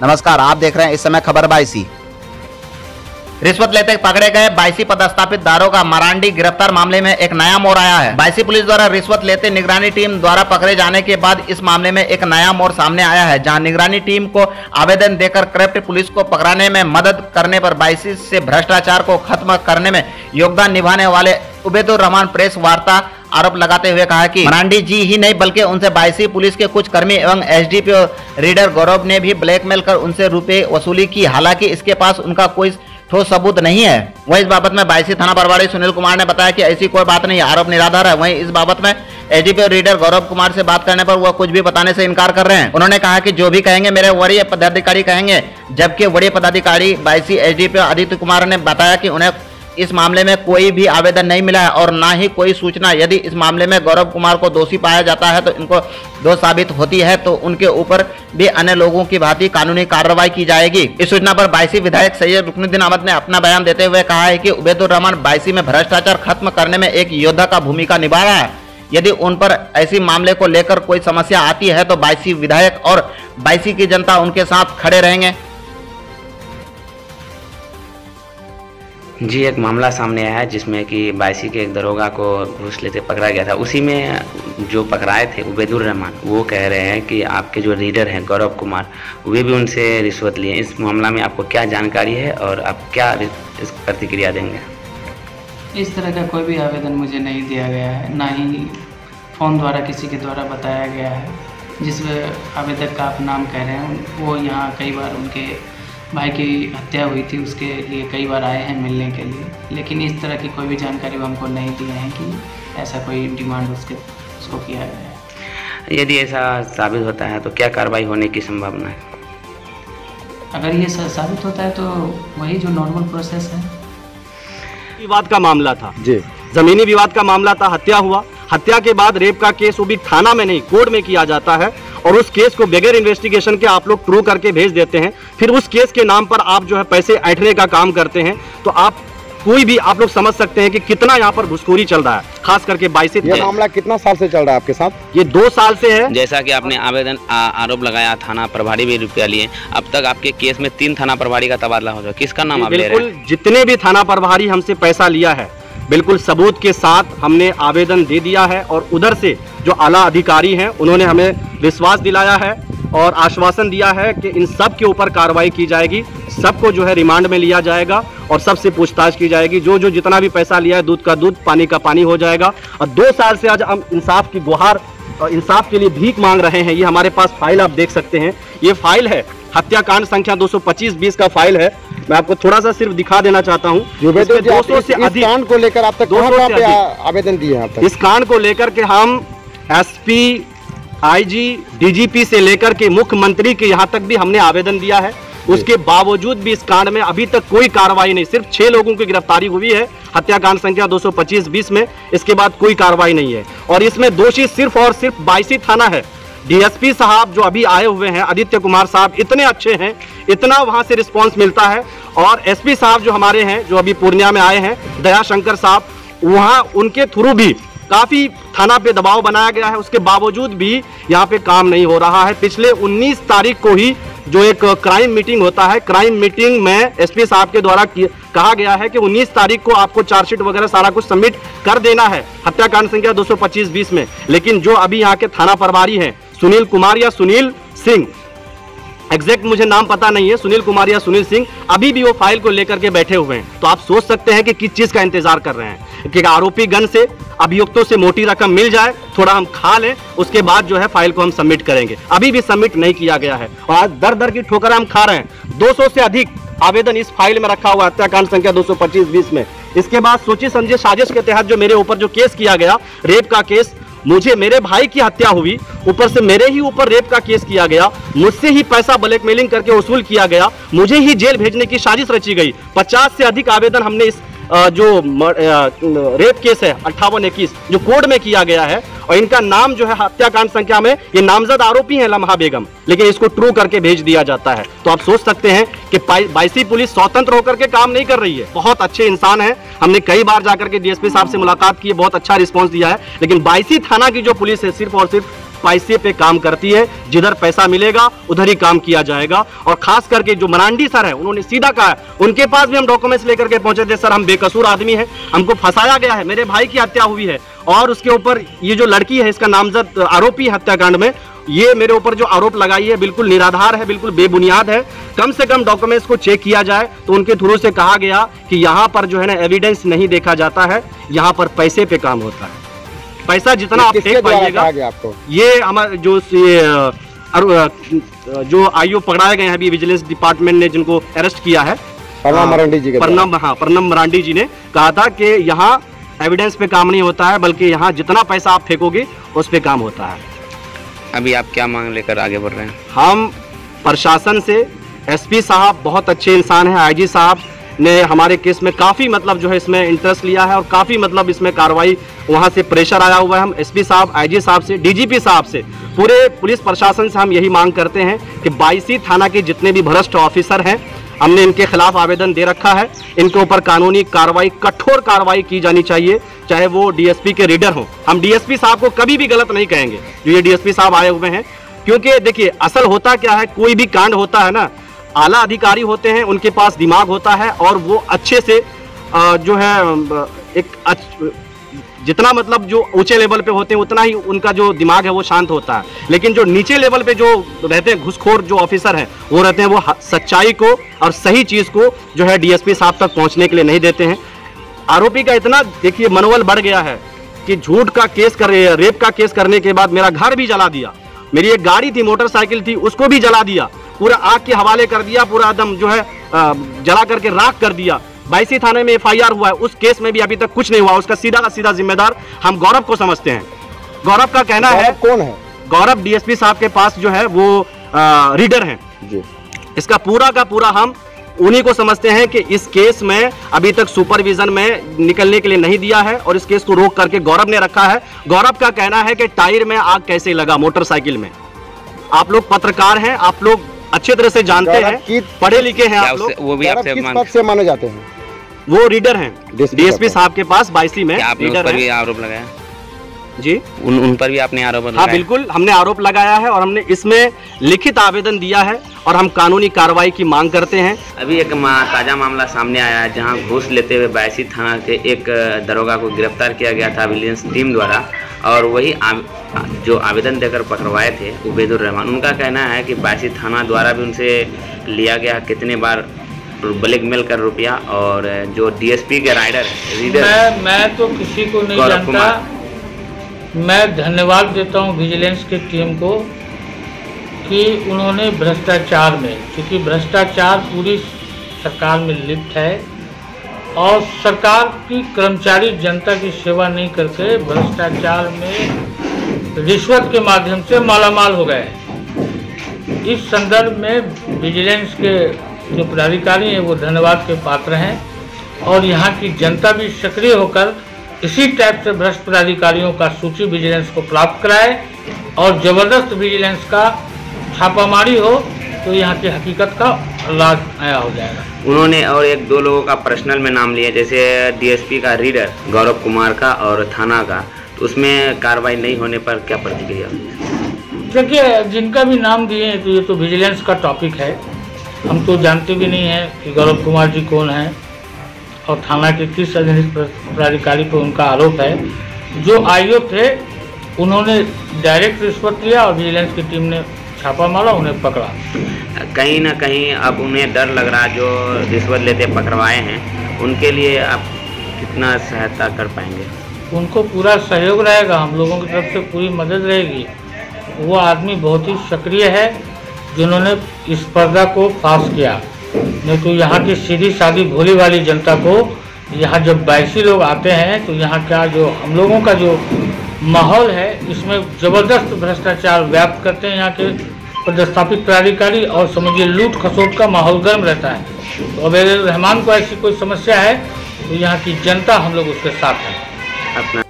नमस्कार, आप देख रहे हैं इस समय खबर 22। रिश्वत लेते पकड़े गए 22 पदस्थापित दारोगा मरांडी गिरफ्तार मामले में एक नया मोड़ आया है। 22 पुलिस द्वारा रिश्वत लेते निगरानी टीम द्वारा पकड़े जाने के बाद इस मामले में एक नया मोड़ सामने आया है, जहां निगरानी टीम को आवेदन देकर करप्ट पुलिस को पकड़ाने में मदद करने पर 22 से भ्रष्टाचार को खत्म करने में योगदान निभाने वाले उबैदुर रहमान प्रेस वार्ता आरोप लगाते हुए कहा कि मरांडी जी ही नहीं बल्कि उनसे 22 पुलिस के कुछ कर्मी एवं एसडीपीओ रीडर गौरव ने भी ब्लैकमेल कर उनसे रुपए वसूली की। हालांकि इसके पास उनका कोई ठोस सबूत नहीं है। वहीं इस बाबत में 22 थाना प्रभारी सुनील कुमार ने बताया कि ऐसी कोई बात नहीं, आरोप निराधार है। वहीं इस बाबत में एसडीपीओ रीडर गौरव कुमार से बात करने पर वह कुछ भी बताने से इनकार कर रहे हैं। उन्होंने कहा कि जो भी कहेंगे मेरे वरीय पदाधिकारी कहेंगे। जबकि वरीय पदाधिकारी 22 एसडीपीओ आदित्य कुमार ने बताया कि उन्हें इस मामले में कोई भी आवेदन नहीं मिला है और ना ही कोई सूचना। यदि इस मामले में गौरव कुमार को दोषी पाया जाता है तो इनको दोष साबित होती है तो उनके ऊपर भी अन्य लोगों की भांति कानूनी कार्रवाई की जाएगी। इस सूचना पर 22 विधायक सैयद रुकनुद्दीन अहमद ने अपना बयान देते हुए कहा है कि उबैदुर रहमान 22 में भ्रष्टाचार खत्म करने में एक योद्धा का भूमिका निभा रहा है। यदि उन पर ऐसी मामले को लेकर कोई समस्या आती है तो 22 विधायक और 22 की जनता उनके साथ खड़े रहेंगे। जी, एक मामला सामने आया है जिसमें कि 22 के एक दरोगा को घूस लेते पकड़ा गया था। उसी में जो पकड़ाए थे उबैदुर रहमान, वो कह रहे हैं कि आपके जो रीडर हैं गौरव कुमार, वे भी उनसे रिश्वत लिए। इस मामला में आपको क्या जानकारी है और आप क्या इस प्रतिक्रिया देंगे? इस तरह का कोई भी आवेदन मुझे नहीं दिया गया है, ना ही फ़ोन द्वारा किसी के द्वारा बताया गया है। जिस आवेदक का आप नाम कह रहे हैं वो यहाँ कई बार उनके भाई की हत्या हुई थी, उसके लिए कई बार आए हैं मिलने के लिए, लेकिन इस तरह की कोई भी जानकारी वो हमको नहीं दिए हैं कि ऐसा कोई डिमांड उसको किया गया है। यदि ऐसा साबित होता है तो क्या कार्रवाई होने की संभावना है? अगर ये साबित होता है तो वही जो नॉर्मल प्रोसेस है। विवाद का मामला था जी, जमीनी विवाद का मामला था। हत्या हुआ, हत्या के बाद रेप का केस वो भी थाना में नहीं कोर्ट में किया जाता है और उस केस को बगैर इन्वेस्टिगेशन के आप लोग ट्रू करके भेज देते हैं। फिर उस केस के नाम पर आप जो है पैसे ऐंठने का काम करते हैं। तो आप कोई भी आप लोग समझ सकते हैं कि कितना यहाँ पर घुसखोरी चल रहा है, खास करके 22। ये मामला कितना साल से चल रहा है आपके साथ? ये 2 साल से है। जैसा कि आपने आरोप लगाया थाना प्रभारी भी रुपया लिए, अब तक आपके केस में 3 थाना प्रभारी का तबादला हो जाए, किसका नाम आप ले रहे हैं? बिल्कुल, जितने भी थाना प्रभारी हमसे पैसा लिया है बिल्कुल सबूत के साथ हमने आवेदन दे दिया है और उधर से जो आला अधिकारी हैं उन्होंने हमें विश्वास दिलाया है और आश्वासन दिया है कि इन सब के ऊपर कार्रवाई की जाएगी। सबको जो है रिमांड में लिया जाएगा और सबसे पूछताछ की जाएगी। जो जितना भी पैसा लिया है दूध का दूध पानी का पानी हो जाएगा। और 2 साल से आज हम इंसाफ की गुहार और इंसाफ के लिए भीख मांग रहे हैं। ये हमारे पास फाइल आप देख सकते हैं, ये फाइल है हत्याकांड संख्या 225-20 का फाइल है। मैं आपको थोड़ा सा सिर्फ दिखा देना चाहता हूँ। 200 से अधिक कांड को लेकर आप तक कहाँ पे आवेदन दिए हैं? आप तक इस कांड को लेकर के हम एसपी, आईजी, डीजीपी से लेकर के मुख्यमंत्री के यहाँ तक भी हमने आवेदन दिया है। उसके बावजूद भी इस कांड में अभी तक कोई कार्रवाई नहीं। सिर्फ 6 लोगों की गिरफ्तारी हुई है हत्याकांड संख्या 225-20 में। इसके बाद कोई कार्रवाई नहीं है और इसमें दोषी सिर्फ और सिर्फ 22 थाना है। डीएसपी साहब जो अभी आए हुए हैं आदित्य कुमार साहब इतने अच्छे हैं, इतना वहां से रिस्पांस मिलता है। और एसपी साहब जो हमारे हैं जो अभी पूर्णिया में आए हैं दयाशंकर साहब, वहां उनके थ्रू भी काफी थाना पे दबाव बनाया गया है। उसके बावजूद भी यहाँ पे काम नहीं हो रहा है। पिछले 19 तारीख को ही जो एक क्राइम मीटिंग होता है, क्राइम मीटिंग में एसपी साहब के द्वारा कहा गया है कि 19 तारीख को आपको चार्जशीट वगैरह सारा कुछ सबमिट कर देना है हत्याकांड संख्या 225-20 में। लेकिन जो अभी यहाँ के थाना प्रभारी हैं सुनील कुमार या सुनील सिंह, एग्जैक्ट मुझे नाम पता नहीं है, सुनील कुमार या सुनील सिंह, अभी भी वो फाइल को लेकर के बैठे हुए हैं। तो आप सोच सकते हैं कि किस चीज का इंतजार कर रहे हैं कि आरोपी गण से अभियुक्तों से मोटी रकम मिल जाए, थोड़ा हम खा लें, उसके बाद जो है फाइल को हम सबमिट करेंगे। अभी भी सबमिट नहीं किया गया है और आज दर दर की ठोकर हम खा रहे हैं। 200 से अधिक आवेदन इस फाइल में रखा हुआ हत्याकांड संख्या 225-20 में। इसके बाद सोची समझे साजिश के तहत जो मेरे ऊपर जो केस किया गया, रेप का केस, मुझे मेरे भाई की हत्या हुई, ऊपर से मेरे ही ऊपर रेप का केस किया गया, मुझसे ही पैसा ब्लैकमेलिंग करके वसूल किया गया, मुझे ही जेल भेजने की साजिश रची गई। 50 से अधिक आवेदन हमने इस जो रेप केस है 58-21 जो कोर्ट में किया गया है और इनका नाम जो है हत्याकांड संख्या में ये नामजद आरोपी है लम्हा बेगम, लेकिन इसको ट्रू करके भेज दिया जाता है। तो आप सोच सकते हैं कि 22 पुलिस स्वतंत्र होकर के काम नहीं कर रही है। बहुत अच्छे इंसान हैं, हमने कई बार जाकर के डीएसपी साहब से मुलाकात की है, बहुत अच्छा रिस्पॉन्स दिया है, लेकिन 22 थाना की जो पुलिस है सिर्फ और सिर्फ पैसे पे काम करती है, जिधर पैसा मिलेगा उधर ही काम किया जाएगा। और खास करके जो मरांडी सर है, उन्होंने सीधा कहा है, उनके पास भी हम डॉक्यूमेंट्स लेकर के पहुंचे थे, सर हम बेकसूर आदमी है, हमको फंसाया गया है, मेरे भाई की हत्या हुई है और उसके ऊपर ये जो लड़की है इसका नामजद आरोपी हत्याकांड में, ये मेरे ऊपर जो आरोप लगाई है बिल्कुल निराधार है, बिल्कुल बेबुनियाद है। कम से कम डॉक्यूमेंट्स को चेक किया जाए। तो उनके थ्रू से कहा गया कि यहाँ पर जो है ना एविडेंस नहीं देखा जाता है, यहाँ पर पैसे पे काम होता है। पैसा जितना आप फेंक पाइएगा, आपको ये हमारे जो आईओ पकड़ाए गए हैं अभी विजिलेंस डिपार्टमेंट ने जिनको अरेस्ट किया है, परनम मरांडी जी, परनम मरांडी जी ने कहा था कि यहाँ एविडेंस पे काम नहीं होता है, बल्कि यहाँ जितना पैसा आप फेंकोगे उस पे काम होता है। अभी आप क्या मांग लेकर आगे बढ़ रहे हैं? हम प्रशासन से, एसपी साहब बहुत अच्छे इंसान हैं, आईजी साहब ने हमारे केस में काफ़ी मतलब जो है इसमें इंटरेस्ट लिया है और काफ़ी मतलब इसमें कार्रवाई वहाँ से प्रेशर आया हुआ है। हम एसपी साहब, आईजी साहब से, डीजीपी साहब से, पूरे पुलिस प्रशासन से हम यही मांग करते हैं कि बायसी थाना के जितने भी भ्रष्ट ऑफिसर हैं, हमने इनके खिलाफ आवेदन दे रखा है, इनके ऊपर कानूनी कार्रवाई, कठोर कार्रवाई की जानी चाहिए, चाहे वो डीएसपी के रीडर हों। हम डीएसपी साहब को कभी भी गलत नहीं कहेंगे जो ये डीएसपी साहब आए हुए हैं, क्योंकि देखिए असल होता क्या है, कोई भी कांड होता है ना, आला अधिकारी होते हैं, उनके पास दिमाग होता है और वो अच्छे से जो है जितना मतलब जो ऊंचे लेवल पे होते हैं उतना ही उनका जो दिमाग है वो शांत होता है। लेकिन जो नीचे लेवल पे जो रहते हैं घुसखोर जो ऑफिसर हैं, वो रहते हैं, वो सच्चाई को और सही चीज़ को जो है डीएसपी साहब तक पहुंचने के लिए नहीं देते हैं। आरोपी का इतना देखिए मनोबल बढ़ गया है कि झूठ का केस रेप का केस करने के बाद मेरा घर भी जला दिया, मेरी एक गाड़ी थी, मोटरसाइकिल थी, उसको भी जला दिया, पूरा आग के हवाले कर दिया, पूरा एकदम जो है जला करके राख कर दिया। बायसी थाने में एफआईआर हुआ है, उस केस में भी अभी तक कुछ नहीं हुआ। उसका सीधा का सीधा जिम्मेदार हम गौरव को समझते हैं। गौरव का कहना है, कौन है गौरव डीएसपी साहब के पास जो है वो रीडर हैं जी। इसका पूरा का पूरा हम उन्हीं को समझते हैं कि इस केस में अभी तक सुपरविजन में निकलने के लिए नहीं दिया है और इस केस को रोक करके गौरव ने रखा है। गौरव का कहना है कि टायर में आग कैसे लगा मोटरसाइकिल में। आप लोग पत्रकार हैं, आप लोग अच्छे तरह से जानते हैं, पढ़े लिखे हैं आप लोग। वो भी आपसे किस पद से माने जाते हैं? वो रीडर हैं डीएसपी साहब के पास बायसी में। आप लोग पर भी आरोप लगाया जी? उन पर भी आपने आरोप लगाया? हाँ बिल्कुल, हमने आरोप लगाया है और हमने इसमें लिखित आवेदन दिया है और हम कानूनी कार्रवाई की मांग करते हैं। अभी एक ताज़ा मामला सामने आया है जहां घूस लेते हुए बायसी थाना के एक दरोगा को गिरफ्तार किया गया था विजिलेंस टीम द्वारा, और वही जो आवेदन देकर पकड़वाए थे उबैदुर रहमान, उनका कहना है कि बायसी थाना द्वारा भी उनसे लिया गया कितने बार ब्लैकमेल कर रुपया, और जो डीएसपी के रीडर मैं तो किसी को नहीं जानता। मैं धन्यवाद देता हूं विजिलेंस की टीम को कि उन्होंने भ्रष्टाचार में, क्योंकि भ्रष्टाचार पूरी सरकार में लिप्त है और सरकार की कर्मचारी जनता की सेवा नहीं करके भ्रष्टाचार में रिश्वत के माध्यम से मालामाल हो गए। इस संदर्भ में विजिलेंस के जो पदाधिकारी हैं वो धन्यवाद के पात्र हैं और यहाँ की जनता भी सक्रिय होकर इसी टाइप से भ्रष्ट पदाधिकारियों का सूची विजिलेंस को प्राप्त कराए और जबरदस्त विजिलेंस का छापामारी हो तो यहाँ की हकीकत का लाभ आया हो जाएगा। उन्होंने और एक दो लोगों का पर्सनल में नाम लिया, जैसे डीएसपी का रीडर गौरव कुमार का और थाना का, तो उसमें कार्रवाई नहीं होने पर क्या प्रतिक्रिया? देखिए, जिनका भी नाम दिए हैं तो ये तो विजिलेंस का टॉपिक है, हम तो जानते भी नहीं हैं कि गौरव कुमार जी कौन हैं और थाना के किस पदाधिकारी पर उनका आरोप है। जो आईओ थे उन्होंने डायरेक्ट रिश्वत लिया और विजिलेंस की टीम ने छापा मारा, उन्हें पकड़ा। कहीं ना कहीं अब उन्हें डर लग रहा, जो रिश्वत लेते पकड़वाए हैं, उनके लिए आप कितना सहायता कर पाएंगे? उनको पूरा सहयोग रहेगा, हम लोगों की तरफ से पूरी मदद रहेगी। वो आदमी बहुत ही सक्रिय है जिन्होंने इस स्पर्धा को फास किया, नहीं तो यहाँ की सीधी सादी भोली वाली जनता को, यहाँ जब बायसी लोग आते हैं तो यहाँ का जो हम लोगों का जो माहौल है इसमें ज़बरदस्त भ्रष्टाचार व्याप्त करते हैं यहाँ के पदस्थापित पदाधिकारी और समझिए लूट खसोट का माहौल गर्म रहता है। तो अगर रहमान को ऐसी कोई समस्या है तो यहाँ की जनता हम लोग उसके साथ हैं। अपना